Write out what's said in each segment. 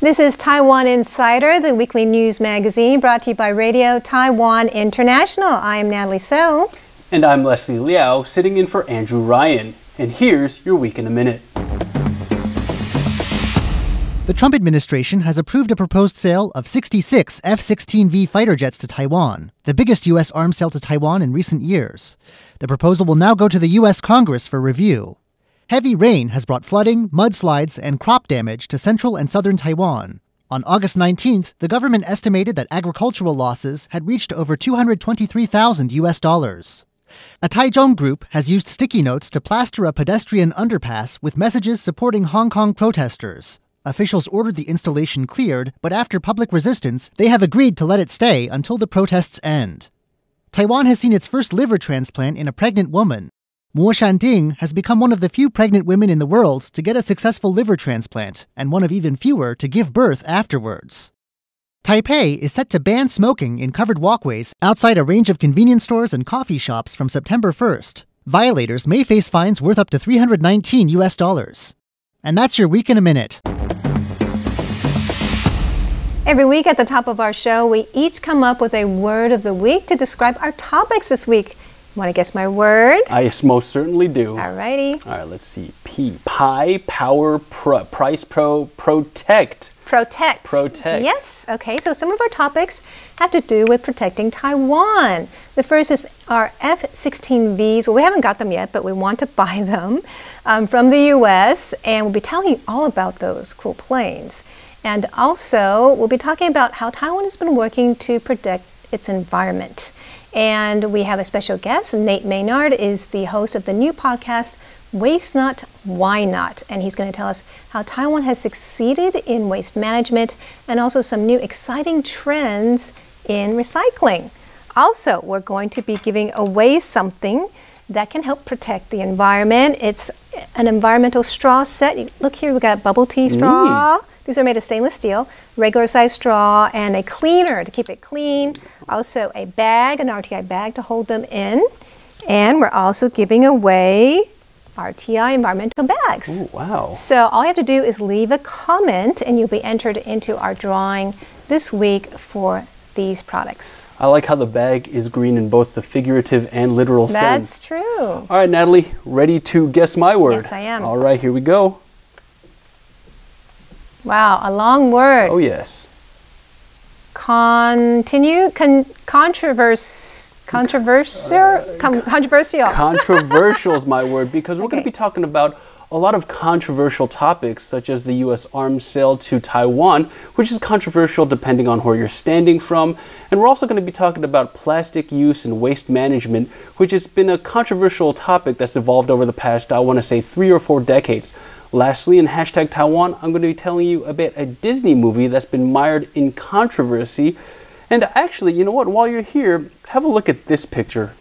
This is Taiwan Insider, the weekly news magazine brought to you by Radio Taiwan International. I am Natalie So. And I'm Leslie Liao, sitting in for Andrew Ryan. And here's your Week in a Minute. The Trump administration has approved a proposed sale of 66 F-16V fighter jets to Taiwan, the biggest U.S. arms sale to Taiwan in recent years. The proposal will now go to the U.S. Congress for review. Heavy rain has brought flooding, mudslides, and crop damage to central and southern Taiwan. On August 19th, the government estimated that agricultural losses had reached over $223,000 US. A Taichung group has used sticky notes to plaster a pedestrian underpass with messages supporting Hong Kong protesters. Officials ordered the installation cleared, but after public resistance, they have agreed to let it stay until the protests end. Taiwan has seen its first liver transplant in a pregnant woman. Mo Shanding has become one of the few pregnant women in the world to get a successful liver transplant, and one of even fewer to give birth afterwards. Taipei is set to ban smoking in covered walkways outside a range of convenience stores and coffee shops from September 1st. Violators may face fines worth up to $319 US. And that's your Week in a Minute. Every week at the top of our show, we each come up with a word of the week to describe our topics this week. Want to guess my word? I most certainly do. Alrighty. All right, let's see. P. Pi, power, price, protect. Protect. Protect. Yes. Okay, so some of our topics have to do with protecting Taiwan. The first is our F-16Vs. Well, we haven't got them yet, but we want to buy them from the U.S., and we'll be telling you all about those cool planes. And also, we'll be talking about how Taiwan has been working to protect its environment. And we have a special guest. Nate Maynard is the host of the new podcast, Waste Not, Why Not? And he's going to tell us how Taiwan has succeeded in waste management and also some new exciting trends in recycling. Also, we're going to be giving away something that can help protect the environment. It's an environmental straw set. Look here, we've got bubble tea straw. These are made of stainless steel, regular size straw, and a cleaner to keep it clean. Also a bag, an RTI bag to hold them in. And we're also giving away RTI environmental bags. Oh, wow. So all you have to do is leave a comment and you'll be entered into our drawing this week for these products. I like how the bag is green in both the figurative and literal sense. That's true. All right, Natalie, ready to guess my word? Yes, I am. All right, here we go. Wow, a long word. Oh, yes. Controversial. Controversial is my word, because we're going to be talking about a lot of controversial topics, such as the U.S. arms sale to Taiwan, which is controversial depending on where you're standing from. And we're also going to be talking about plastic use and waste management, which has been a controversial topic that's evolved over the past, I want to say, 3 or 4 decades. Lastly, in Hashtag Taiwan, I'm going to be telling you about a Disney movie that's been mired in controversy. And actually, you know what? While you're here, have a look at this picture.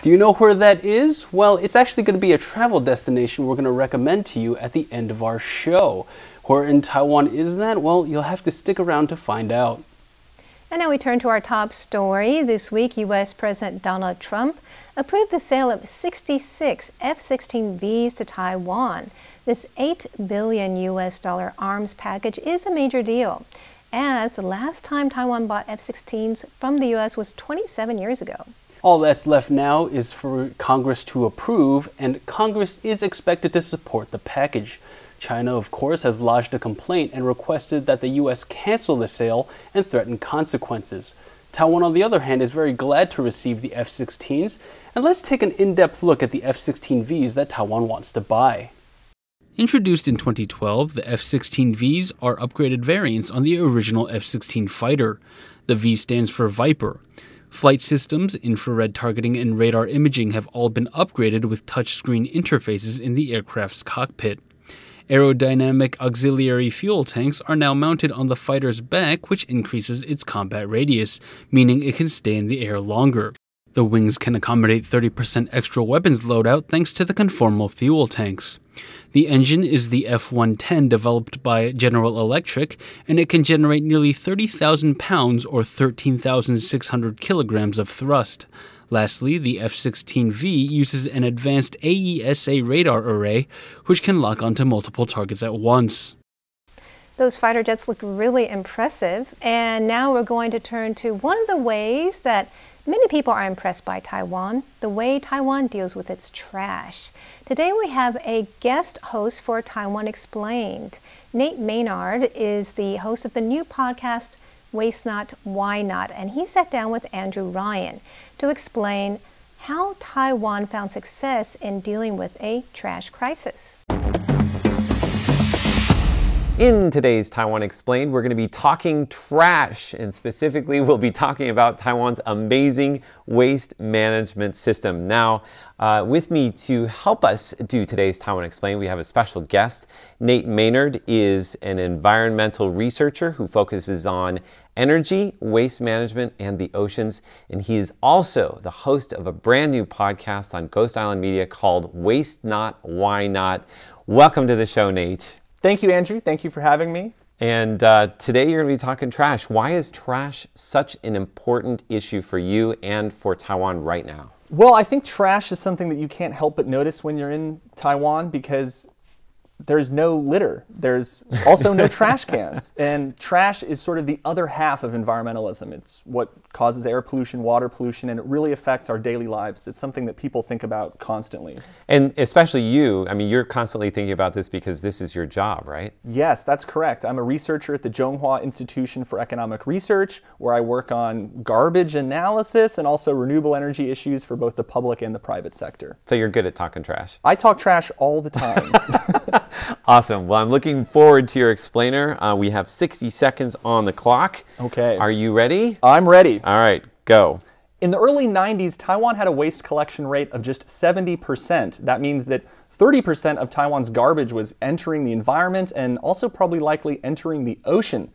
Do you know where that is? Well, it's actually going to be a travel destination we're going to recommend to you at the end of our show. Where in Taiwan is that? Well, you'll have to stick around to find out. And now we turn to our top story. This week, U.S. President Donald Trump approved the sale of 66 F-16Vs to Taiwan. This $8 billion arms package is a major deal, as the last time Taiwan bought F-16s from the U.S. was 27 years ago. All that's left now is for Congress to approve, and Congress is expected to support the package. China, of course, has lodged a complaint and requested that the U.S. cancel the sale and threaten consequences. Taiwan, on the other hand, is very glad to receive the F-16s, and let's take an in-depth look at the F-16Vs that Taiwan wants to buy. Introduced in 2012, the F-16Vs are upgraded variants on the original F-16 fighter. The V stands for Viper. Flight systems, infrared targeting, and radar imaging have all been upgraded with touchscreen interfaces in the aircraft's cockpit. Aerodynamic auxiliary fuel tanks are now mounted on the fighter's back, which increases its combat radius, meaning it can stay in the air longer. The wings can accommodate 30% extra weapons loadout thanks to the conformal fuel tanks. The engine is the F-110 developed by General Electric, and it can generate nearly 30,000 pounds or 13,600 kilograms of thrust. Lastly, the F-16V uses an advanced AESA radar array, which can lock onto multiple targets at once. Those fighter jets look really impressive. And now we're going to turn to one of the ways that many people are impressed by Taiwan, the way Taiwan deals with its trash. Today we have a guest host for Taiwan Explained. Nate Maynard is the host of the new podcast, Waste Not, Why Not? And he sat down with Andrew Ryan to explain how Taiwan found success in dealing with a trash crisis. In today's Taiwan Explained, we're going to be talking trash, and specifically we'll be talking about Taiwan's amazing waste management system. Now, with me to help us do today's Taiwan Explained, we have a special guest. Nate Maynard is an environmental researcher who focuses on energy, waste management, and the oceans. And he is also the host of a brand new podcast on Ghost Island Media called Waste Not, Why Not? Welcome to the show, Nate. Thank you, Andrew. Thank you for having me. And today you're going to be talking trash. Why is trash such an important issue for you and for Taiwan right now? Well, I think trash is something that you can't help but notice when you're in Taiwan because there's no litter. There's also no trash cans. And trash is sort of the other half of environmentalism. It's what causes air pollution, water pollution, and it really affects our daily lives. It's something that people think about constantly. And especially you, I mean, you're constantly thinking about this because this is your job, right? Yes, that's correct. I'm a researcher at the Zhonghua Institution for Economic Research, where I work on garbage analysis and also renewable energy issues for both the public and the private sector. So you're good at talking trash. I talk trash all the time. Awesome. Well, I'm looking forward to your explainer. We have 60 seconds on the clock. Okay. Are you ready? I'm ready. All right, go. In the early 90s, Taiwan had a waste collection rate of just 70%. That means that 30% of Taiwan's garbage was entering the environment and also probably likely entering the ocean.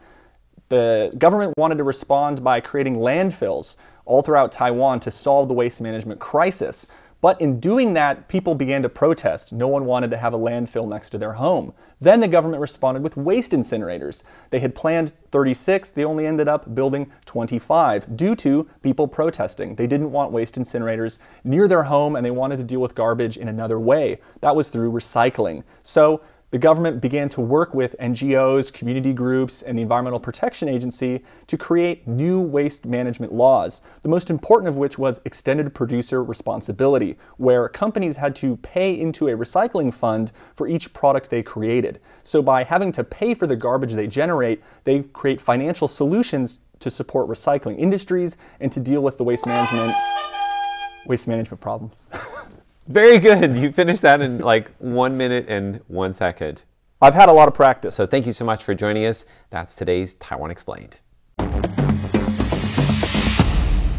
The government wanted to respond by creating landfills all throughout Taiwan to solve the waste management crisis. But in doing that, people began to protest. No one wanted to have a landfill next to their home. Then the government responded with waste incinerators. They had planned 36, they only ended up building 25 due to people protesting. They didn't want waste incinerators near their home and they wanted to deal with garbage in another way. That was through recycling. So the government began to work with NGOs, community groups, and the Environmental Protection Agency to create new waste management laws, the most important of which was extended producer responsibility, where companies had to pay into a recycling fund for each product they created. So by having to pay for the garbage they generate, they create financial solutions to support recycling industries and to deal with the waste management problems. Very good. You finished that in like 1 minute and 1 second. I've had a lot of practice. So thank you so much for joining us. That's today's Taiwan Explained.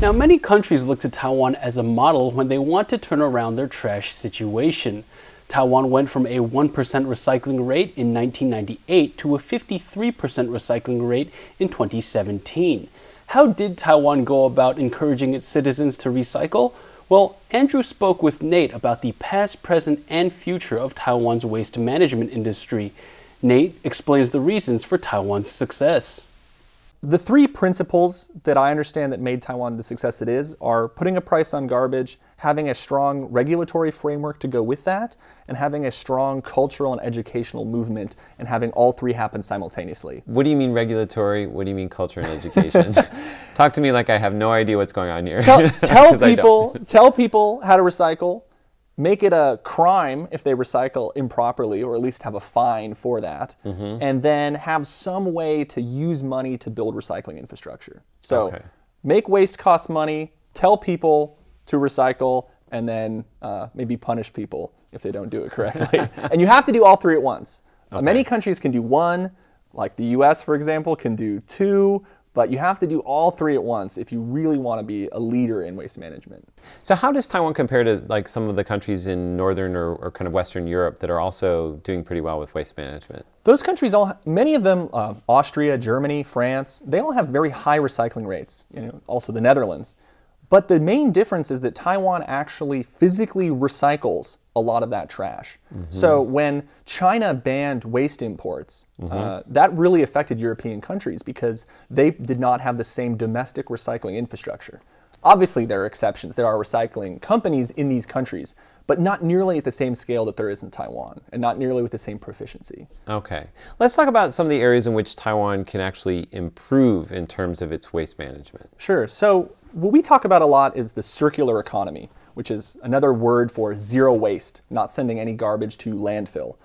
Now, many countries look to Taiwan as a model when they want to turn around their trash situation. Taiwan went from a 1% recycling rate in 1998 to a 53% recycling rate in 2017. How did Taiwan go about encouraging its citizens to recycle? Well, Andrew spoke with Nate about the past, present, and future of Taiwan's waste management industry. Nate explains the reasons for Taiwan's success. The three principles that I understand that made Taiwan the success it is are putting a price on garbage, having a strong regulatory framework to go with that, and having a strong cultural and educational movement, and having all three happen simultaneously. What do you mean regulatory? What do you mean culture and education? Talk to me like I have no idea what's going on here. Tell people how to recycle. Make it a crime if they recycle improperly, or at least have a fine for that, and then have some way to use money to build recycling infrastructure. So make waste cost money, tell people to recycle, and then maybe punish people if they don't do it correctly. And you have to do all three at once. Many countries can do one, like the US, for example, can do two, but you have to do all three at once if you really want to be a leader in waste management. So how does Taiwan compare to like some of the countries in Northern or kind of Western Europe that are also doing pretty well with waste management? Those countries, many of them, Austria, Germany, France, they all have very high recycling rates, also the Netherlands. But the main difference is that Taiwan actually physically recycles a lot of that trash. So when China banned waste imports, that really affected European countries because they did not have the same domestic recycling infrastructure. Obviously, there are exceptions. There are recycling companies in these countries, but not nearly at the same scale that there is in Taiwan, and not nearly with the same proficiency. Okay. Let's talk about some of the areas in which Taiwan can actually improve in terms of its waste management. Sure. So what we talk about a lot is the circular economy, which is another word for zero waste, not sending any garbage to landfill.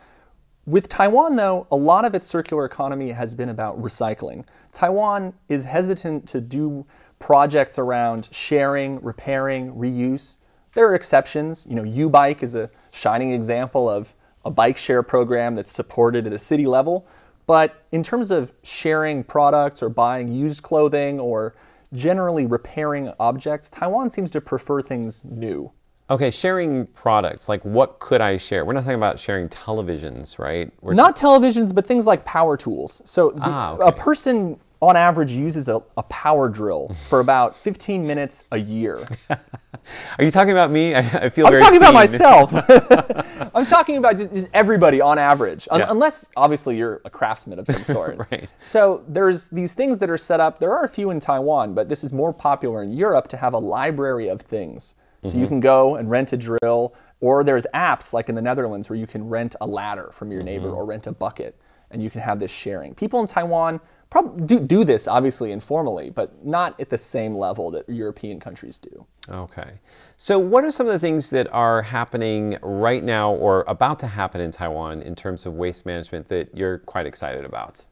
With Taiwan, though, a lot of its circular economy has been about recycling. Taiwan is hesitant to do projects around sharing, repairing, reuse. There are exceptions. You know, U-Bike is a shining example of a bike share program that's supported at a city level. But in terms of sharing products or buying used clothing or generally repairing objects, Taiwan seems to prefer things new. Okay, sharing products, like what could I share? We're not talking about sharing televisions, right? Not televisions, but things like power tools. So a person on average uses a power drill for about 15 minutes a year. Are you talking about me? I feel very I'm talking seen. about myself. I'm talking about just everybody on average, unless obviously you're a craftsman of some sort. Right. So there's these things that are set up. There are a few in Taiwan, but this is more popular in Europe to have a library of things. So you can go and rent a drill, or there's apps like in the Netherlands where you can rent a ladder from your neighbor or rent a bucket, and you can have this sharing. People in Taiwan probably do this, obviously, informally, but not at the same level that European countries do. Okay. So what are some of the things that are happening right now or about to happen in Taiwan in terms of waste management that you're quite excited about?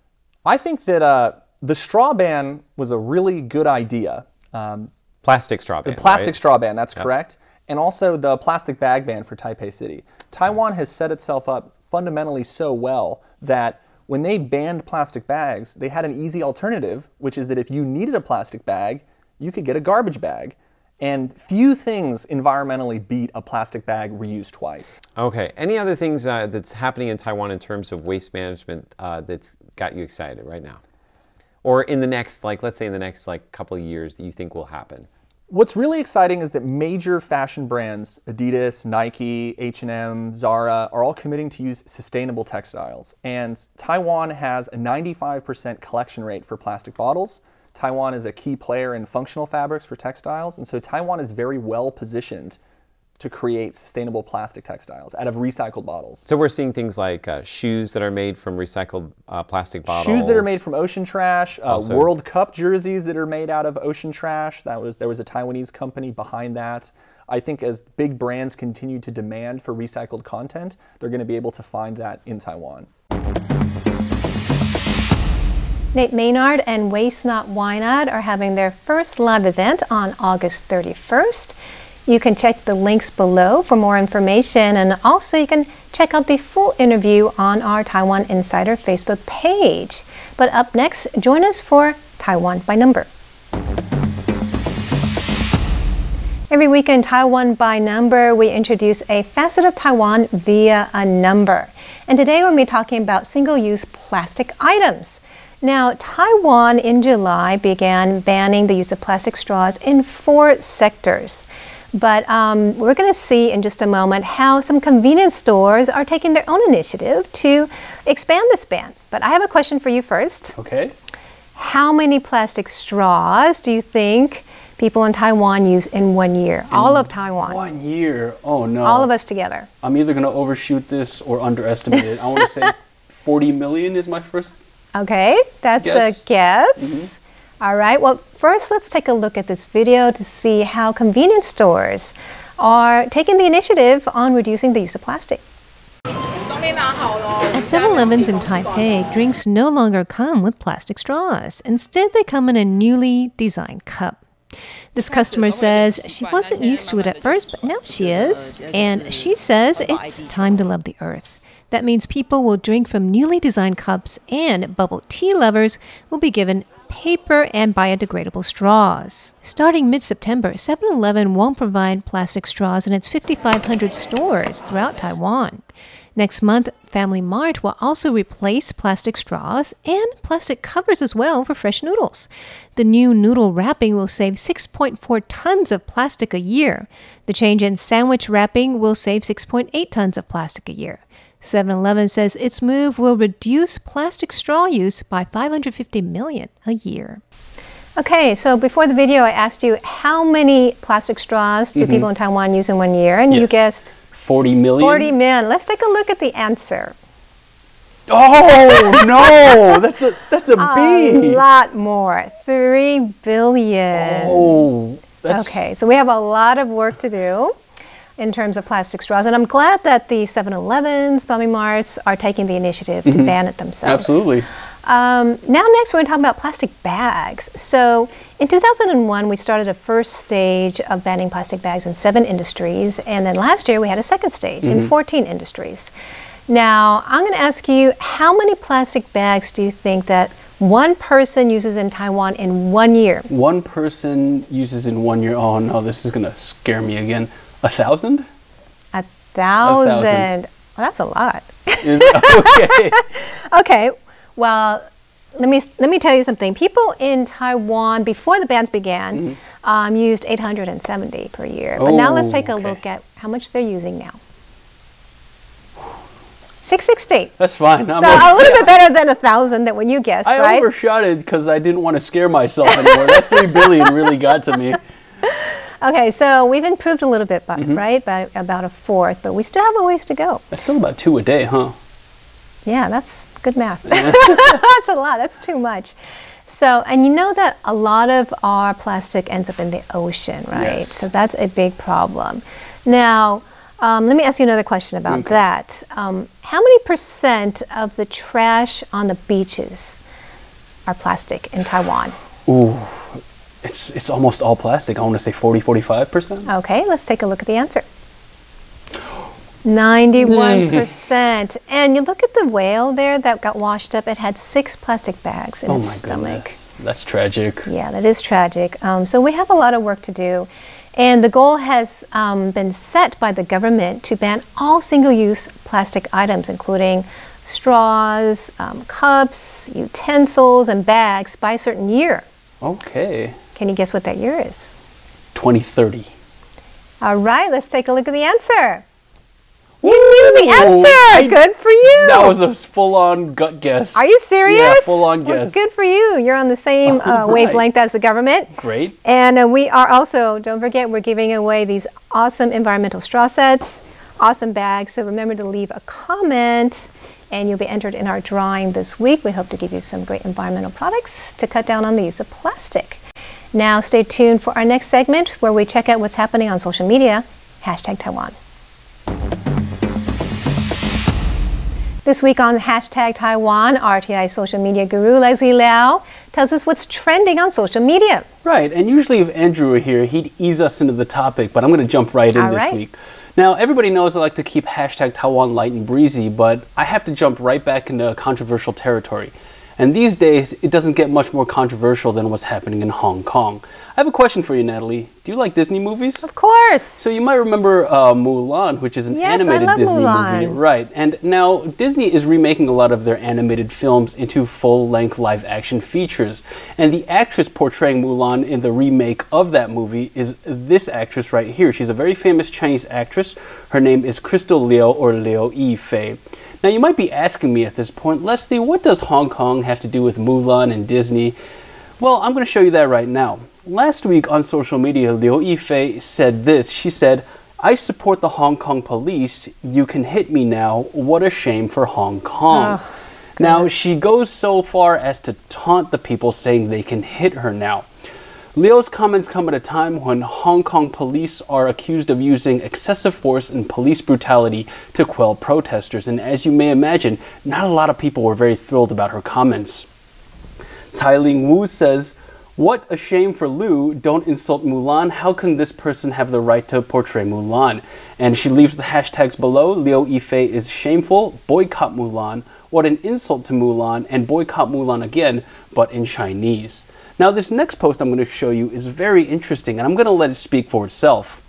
I think that the straw ban was a really good idea. Plastic straw ban, The plastic right? straw ban, that's correct. And also the plastic bag ban for Taipei City. Taiwan has set itself up fundamentally so well that when they banned plastic bags, they had an easy alternative, which is that if you needed a plastic bag, you could get a garbage bag. And few things environmentally beat a plastic bag reused twice. Okay. Any other things that's happening in Taiwan in terms of waste management that's got you excited right now? Or in the next, let's say in the next couple of years that you think will happen? What's really exciting is that major fashion brands, Adidas, Nike, H&M, Zara, are all committing to use sustainable textiles. And Taiwan has a 95% collection rate for plastic bottles. Taiwan is a key player in functional fabrics for textiles. And so Taiwan is very well positioned to create sustainable plastic textiles out of recycled bottles. So we're seeing things like shoes that are made from recycled plastic bottles. Shoes that are made from ocean trash, World Cup jerseys that are made out of ocean trash. There was a Taiwanese company behind that. I think as big brands continue to demand for recycled content, they're going to be able to find that in Taiwan. Nate Maynard and Waste Not Why Not are having their first live event on August 31st. You can check the links below for more information, and also you can check out the full interview on our Taiwan Insider Facebook page. But up next, join us for Taiwan by Number. Every week in Taiwan by Number, we introduce a facet of Taiwan via a number. And today we're going to be talking about single-use plastic items. Now, Taiwan in July began banning the use of plastic straws in 4 sectors. But we're going to see in just a moment how some convenience stores are taking their own initiative to expand this ban. But I have a question for you first. Okay. How many plastic straws do you think people in Taiwan use in 1 year? All of Taiwan. 1 year? Oh no. All of us together. I'm either going to overshoot this or underestimate it. I want to say 40 million is my first Okay, that's guess. a guess. All right, well, first let's take a look at this video to see how convenience stores are taking the initiative on reducing the use of plastic. At 7-Elevens in Taipei, drinks no longer come with plastic straws. Instead, they come in a newly designed cup. This customer says she wasn't used to it at first, but now she is. And she says it's time to love the earth. That means people will drink from newly designed cups, and bubble tea lovers will be given paper and biodegradable straws. Starting mid-September, 7-Eleven won't provide plastic straws in its 5,500 stores throughout Taiwan. Next month, Family Mart will also replace plastic straws and plastic covers as well for fresh noodles. The new noodle wrapping will save 6.4 tons of plastic a year. The change in sandwich wrapping will save 6.8 tons of plastic a year. 7-Eleven says its move will reduce plastic straw use by 550 million a year. Okay, so before the video, I asked you how many plastic straws do people in Taiwan use in 1 year? And you guessed 40 million. 40 million. Let's take a look at the answer. Oh no, that's a B. A lot more, 3 billion. Oh, that's okay. So we have a lot of work to do in terms of plastic straws, and I'm glad that the 7-Elevens, Family Marts are taking the initiative to ban it themselves. Absolutely. Now next we're going to talk about plastic bags. So in 2001 we started a first stage of banning plastic bags in 7 industries, and then last year we had a second stage in 14 industries. Now I'm going to ask you, how many plastic bags do you think that one person uses in Taiwan in 1 year? One person uses in 1 year. Oh no, this is going to scare me again. 1,000? 1,000. Well, that's a lot. Is okay. Okay. Well, let me tell you something. People in Taiwan, before the bans began, used 870 per year. But now let's take a look at how much they're using now. 660. That's fine. So a little bit better than 1,000 that when you guessed, right? I overshot it because I didn't want to scare myself anymore. That 3 billion really got to me. Okay, so we've improved a little bit, right? By about a fourth, but we still have a ways to go. That's still about 2 a day, huh? Yeah, that's good math. That's a lot. That's too much. So, and you know that a lot of our plastic ends up in the ocean, right? Yes. So that's a big problem. Now, let me ask you another question about that. How many percent of the trash on the beaches are plastic in Taiwan? Ooh, it's almost all plastic. I want to say 40-45%. Okay, let's take a look at the answer. 91%. And you look at the whale there that got washed up, it had 6 plastic bags in its stomach. Goodness. That's tragic. Yeah, that is tragic. So we have a lot of work to do. And the goal has been set by the government to ban all single-use plastic items, including straws, cups, utensils, and bags by a certain year. Okay. Can you guess what that year is? 2030. All right, let's take a look at the answer. You knew the answer! Good for you! That was a full-on gut guess. Are you serious? Yeah, full-on guess. Well, good for you. You're on the same wavelength as the government. Great. And we are also, don't forget, we're giving away these awesome environmental straw sets, awesome bags. So remember to leave a comment, and you'll be entered in our drawing this week. We hope to give you some great environmental products to cut down on the use of plastic. Now stay tuned for our next segment where we check out what's happening on social media, #Taiwan. This week on #Taiwan, RTI social media guru Leslie Liao tells us what's trending on social media. Right, and usually if Andrew were here, he'd ease us into the topic, but I'm going to jump right in this week. Now, everybody knows I like to keep #Taiwan light and breezy, but I have to jump right back into controversial territory. And these days, it doesn't get much more controversial than what's happening in Hong Kong. I have a question for you, Natalie. Do you like Disney movies? Of course. So you might remember Mulan, which is an animated Disney movie. Right. And now Disney is remaking a lot of their animated films into full-length live-action features. And the actress portraying Mulan in the remake of that movie is this actress right here. She's a very famous Chinese actress. Her name is Crystal Liu, or Liu Yifei. Now you might be asking me at this point, Leslie, what does Hong Kong have to do with Mulan and Disney? Well, I'm going to show you that right now. Last week on social media, Liu Yifei said this. She said, "I support the Hong Kong police. You can hit me now. What a shame for Hong Kong." Oh, now, she goes so far as to taunt the people, saying they can hit her now. Liu's comments come at a time when Hong Kong police are accused of using excessive force and police brutality to quell protesters. And as you may imagine, not a lot of people were very thrilled about her comments. Tsai Ling-Wu says, "What a shame for Liu. Don't insult Mulan. How can this person have the right to portray Mulan?" And she leaves the hashtags below. Liu Yifei is shameful. Boycott Mulan. What an insult to Mulan. And boycott Mulan again, but in Chinese. Now this next post I'm going to show you is very interesting, and I'm going to let it speak for itself.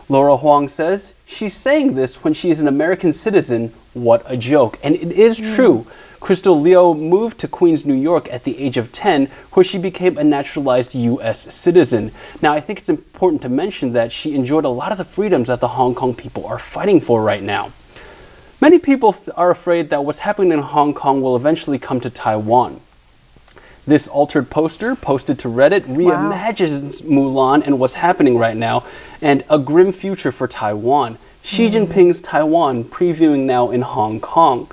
Laura Huang says, "She's saying this when she is an American citizen. What a joke." And it is true. Crystal Liu moved to Queens, New York at the age of 10, where she became a naturalized U.S. citizen. Now, I think it's important to mention that she enjoyed a lot of the freedoms that the Hong Kong people are fighting for right now. Many people are afraid that what's happening in Hong Kong will eventually come to Taiwan. This altered poster, posted to Reddit, reimagines Mulan and what's happening right now, and a grim future for Taiwan. Xi Jinping's Taiwan previewing now in Hong Kong.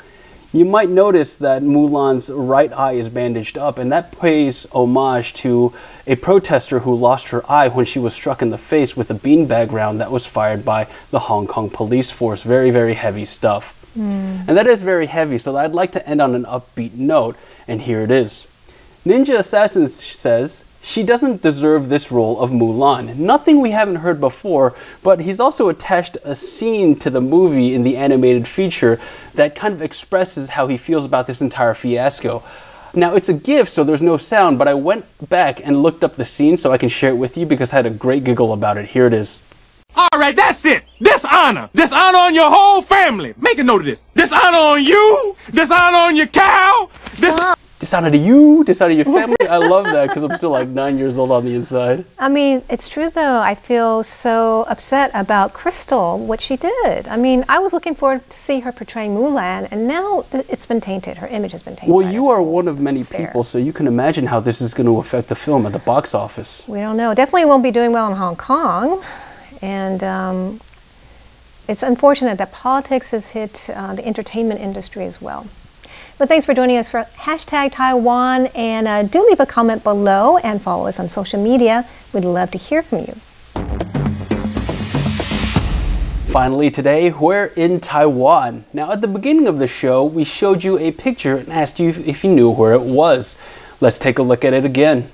You might notice that Mulan's right eye is bandaged up, and that pays homage to a protester who lost her eye when she was struck in the face with a beanbag round that was fired by the Hong Kong police force. Very, very heavy stuff. And that is very heavy, so I'd like to end on an upbeat note, and here it is. Ninja Assassin says, she doesn't deserve this role of Mulan. Nothing we haven't heard before, but he's also attached a scene to the movie in the animated feature that kind of expresses how he feels about this entire fiasco. Now, it's a GIF, so there's no sound, but I went back and looked up the scene so I can share it with you because I had a great giggle about it. Here it is. All right, that's it. Dishonor. Dishonor on your whole family. Make a note of this. Dishonor on you. Dishonor on your cow. Dishonor to you, dishonor to your family. I love that because I'm still like 9 years old on the inside. I mean, it's true though. I feel so upset about Crystal, what she did. I mean, I was looking forward to see her portraying Mulan, and now it's been tainted. Her image has been tainted. Well, you are one of many people, so you can imagine how this is going to affect the film at the box office. We don't know. Definitely won't be doing well in Hong Kong. And it's unfortunate that politics has hit the entertainment industry as well. But thanks for joining us for Hashtag Taiwan, and do leave a comment below and follow us on social media. We'd love to hear from you. Finally today, we're in Taiwan. Now at the beginning of the show, we showed you a picture and asked you if you knew where it was. Let's take a look at it again.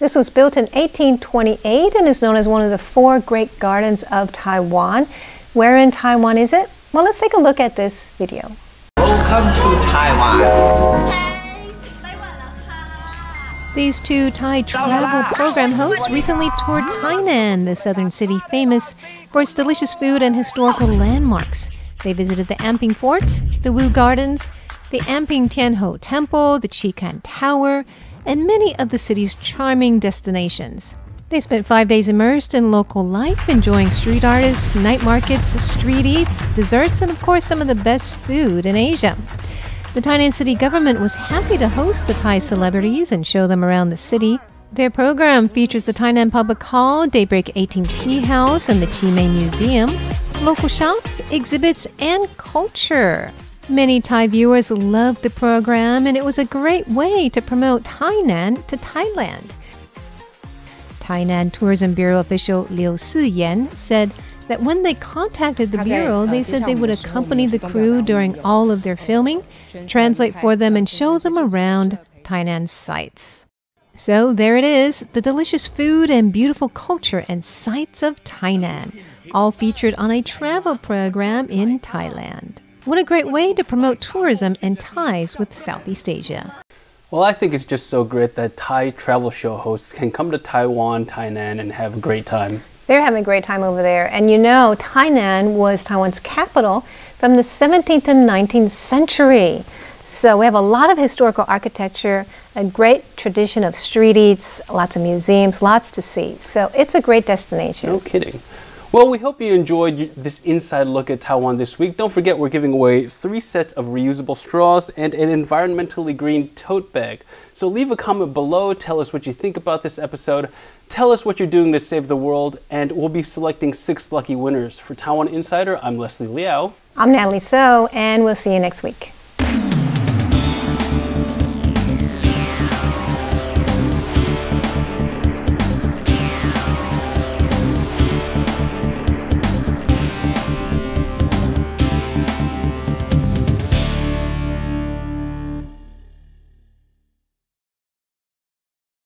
This was built in 1828 and is known as one of the 4 great gardens of Taiwan. Where in Taiwan is it? Well, let's take a look at this video. Welcome to Taiwan. These 2 Thai travel program hosts recently toured Tainan, the southern city famous for its delicious food and historical landmarks. They visited the Amping Fort, the Wu Gardens, the Amping Tianho Temple, the Chikan Tower, and many of the city's charming destinations. They spent 5 days immersed in local life, enjoying street artists, night markets, street eats, desserts, and of course some of the best food in Asia. The Tainan city government was happy to host the Thai celebrities and show them around the city. Their program features the Tainan Public Hall, Daybreak 18 Tea House, and the Chimay Museum, local shops, exhibits, and culture. Many Thai viewers loved the program, and it was a great way to promote Tainan to Thailand. Tainan Tourism Bureau official Liu Yifei said that when they contacted the bureau, they said they would accompany the crew during all of their filming, translate for them, and show them around Tainan's sites. So there it is, the delicious food and beautiful culture and sights of Tainan, all featured on a travel program in Thailand. What a great way to promote tourism and ties with Southeast Asia. Well, I think it's just so great that Thai travel show hosts can come to Taiwan, Tainan, and have a great time. They're having a great time over there. And you know, Tainan was Taiwan's capital from the 17th and 19th century. So we have a lot of historical architecture, a great tradition of street eats, lots of museums, lots to see. So it's a great destination. No kidding. Well, we hope you enjoyed this inside look at Taiwan this week. Don't forget we're giving away 3 sets of reusable straws and an environmentally green tote bag. So leave a comment below, tell us what you think about this episode, tell us what you're doing to save the world, and we'll be selecting 6 lucky winners. For Taiwan Insider, I'm Leslie Liao. I'm Natalie So, and we'll see you next week.